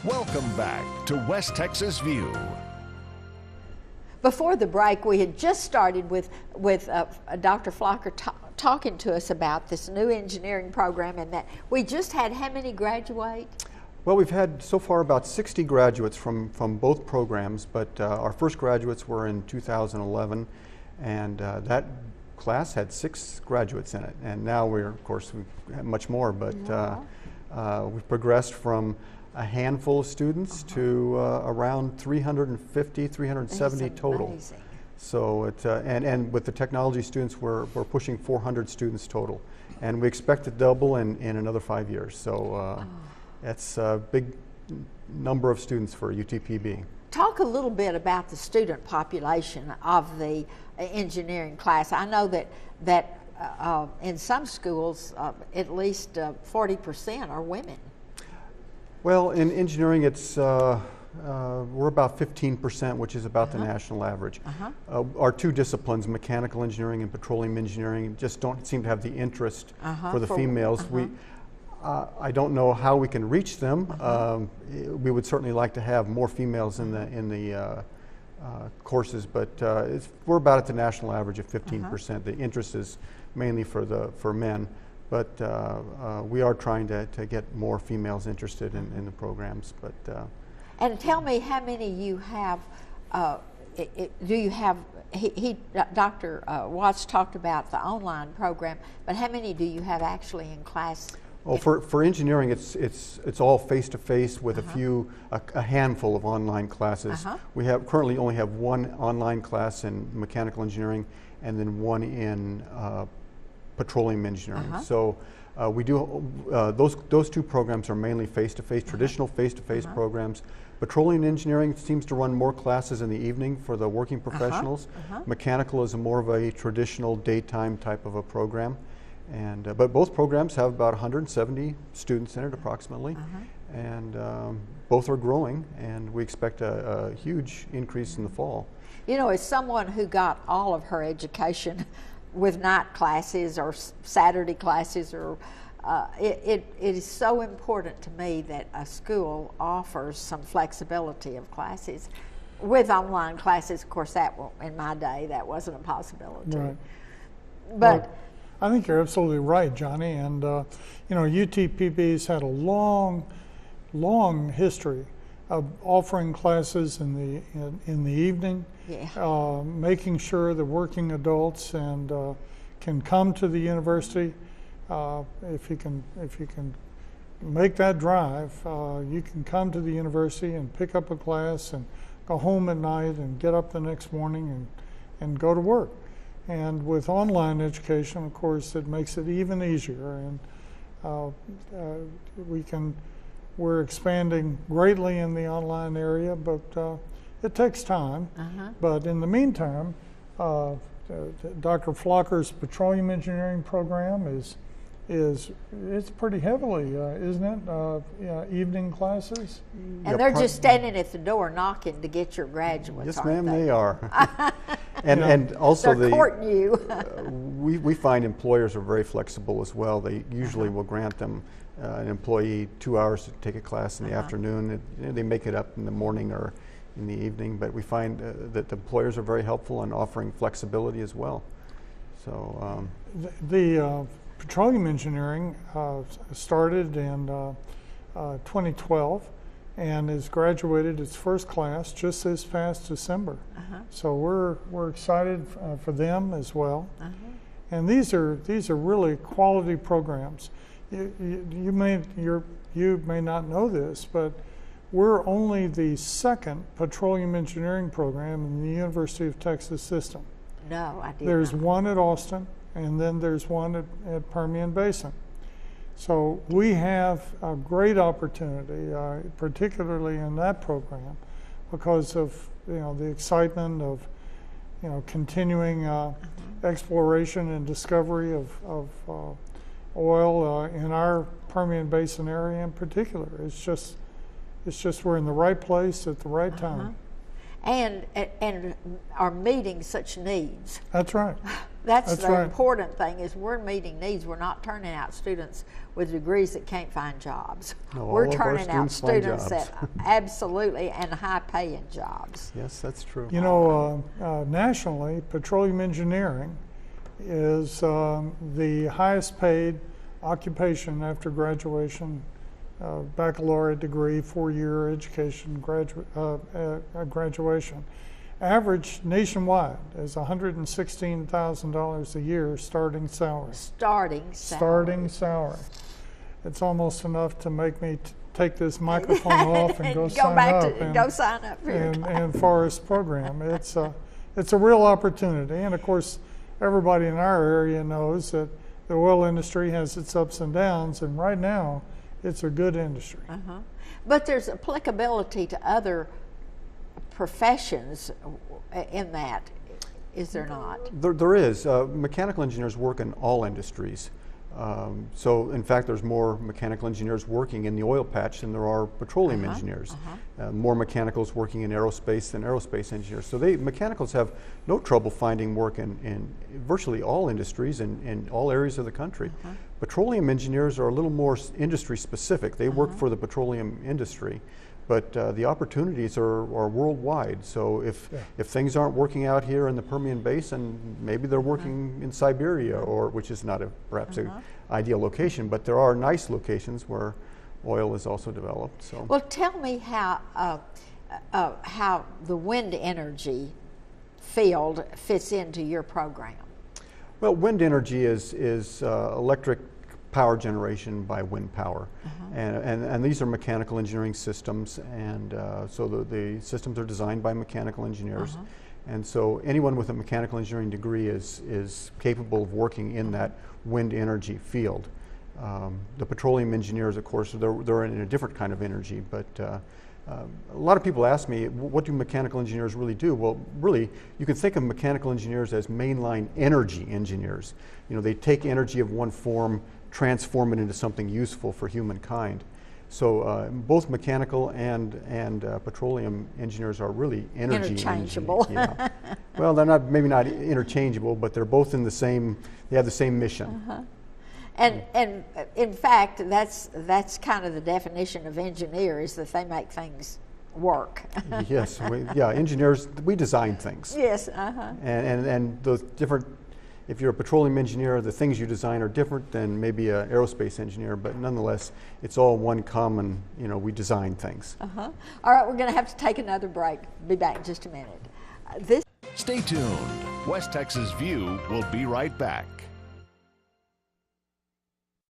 Welcome back to West Texas View. Before the break, we had just started with Dr. Flocker talking to us about this new engineering program, and that we just had how many graduate? Well, we've had so far about 60 graduates from both programs, but our first graduates were in 2011, and that class had 6 graduates in it. And now of course, we have much more, but we've progressed from a handful of students to around 350, 370 total. Amazing. So and with the technology students, we're pushing 400 students total, and we expect to double in another 5 years. So that's a big number of students for UTPB. Talk a little bit about the student population of the engineering class. I know that in some schools, at least 40% are women. Well, in engineering, it's we're about 15%, which is about the national average. Our 2 disciplines, mechanical engineering and petroleum engineering, just don't seem to have the interest for the females. I don't know how we can reach them. We would certainly like to have more females in the courses, but we're about at the national average of 15%. The interest is mainly for men. But we are trying to get more females interested in the programs. But and tell me how many you have. Do you have? Dr. Watts talked about the online program, but how many do you have actually in class? Oh, for engineering, it's all face to face with a handful of online classes. We currently only have 1 online class in mechanical engineering, and then 1 in petroleum engineering. So we do those 2 programs are mainly face-to-face, traditional face-to-face programs. Petroleum engineering seems to run more classes in the evening for the working professionals. Mechanical is more of a traditional daytime type of a program, and but both programs have about 170 students in it approximately, and both are growing, and we expect a huge increase in the fall. You know, as someone who got all of her education with night classes or Saturday classes, or it is so important to me that a school offers some flexibility of classes. With online classes, of course, in my day, that wasn't a possibility. Right. But well, I think you're absolutely right, Johnny. And you know, UTPB's had a long history of offering classes in the evening, making sure the working adults can come to the university. If you can make that drive, you can come to the university and pick up a class and go home at night and get up the next morning and go to work. And with online education, of course, it makes it even easier. And we're expanding greatly in the online area, but it takes time. But in the meantime, Dr. Flocker's petroleum engineering program it's pretty heavily, isn't it? Evening classes. And they're just standing at the door knocking to get your graduates. Yes, ma'am, they are. and also they're courting you. we find employers are very flexible as well. They usually will grant them an employee 2 hours to take a class in the afternoon. They make it up in the morning or in the evening, but we find that the employers are very helpful in offering flexibility as well. So the petroleum engineering started in 2012 and has graduated its first class just this past December. So we're excited for them as well. And these are really quality programs. You may not know this, but we're only the 2nd petroleum engineering program in the University of Texas system. No, I didn't. There's one at Austin, and then there's one at Permian Basin. So we have a great opportunity, particularly in that program, because of the excitement of continuing exploration and discovery of oil in our Permian Basin area in particular. It's just we're in the right place at the right time. And are meeting such needs. That's right. That's the right. important thing, is we're meeting needs. We're not turning out students with degrees that can't find jobs. No, We're all of our turning out students find students jobs. that absolutely, and high-paying jobs. Yes, that's true. You know, nationally, petroleum engineering is the highest paid occupation after graduation, baccalaureate degree, 4-year education, graduation. Average nationwide is $116,000 a year starting salary. Starting salary. It's almost enough to make me take this microphone off and go sign up for your class. and Forrest program. It's a real opportunity, and of course, everybody in our area knows that the oil industry has its ups and downs, and right now, it's a good industry. But there's applicability to other professions in that, is there not? There is. Mechanical engineers work in all industries. So in fact, there's more mechanical engineers working in the oil patch than there are petroleum engineers. More mechanicals working in aerospace than aerospace engineers. So mechanicals have no trouble finding work in virtually all industries and in all areas of the country. Petroleum engineers are a little more industry specific. They work for the petroleum industry. But the opportunities are worldwide. So if things aren't working out here in the Permian Basin, maybe they're working in Siberia, which is not perhaps an ideal location, but there are nice locations where oil is also developed. So. Well, tell me how the wind energy field fits into your program. Well, wind energy is electric power generation by wind power. And these are mechanical engineering systems, and so the systems are designed by mechanical engineers. And so anyone with a mechanical engineering degree is capable of working in that wind energy field. The petroleum engineers, of course, they're in a different kind of energy, but a lot of people ask me, what do mechanical engineers really do? Well, really, you can think of mechanical engineers as mainline energy engineers. You know, they take energy of one form, transform it into something useful for humankind. So both mechanical and petroleum engineers are really energy interchangeable. Yeah. Well, they're maybe not interchangeable, but they're both in they have the same mission. And in fact, that's kind of the definition of engineer, is that they make things work. Yes, engineers, we design things. Yes, And those different, if you're a petroleum engineer, the things you design are different than maybe an aerospace engineer, but nonetheless, it's all one common, we design things. All right, we're going to have to take another break. Be back in just a minute. Stay tuned. West Texas View will be right back.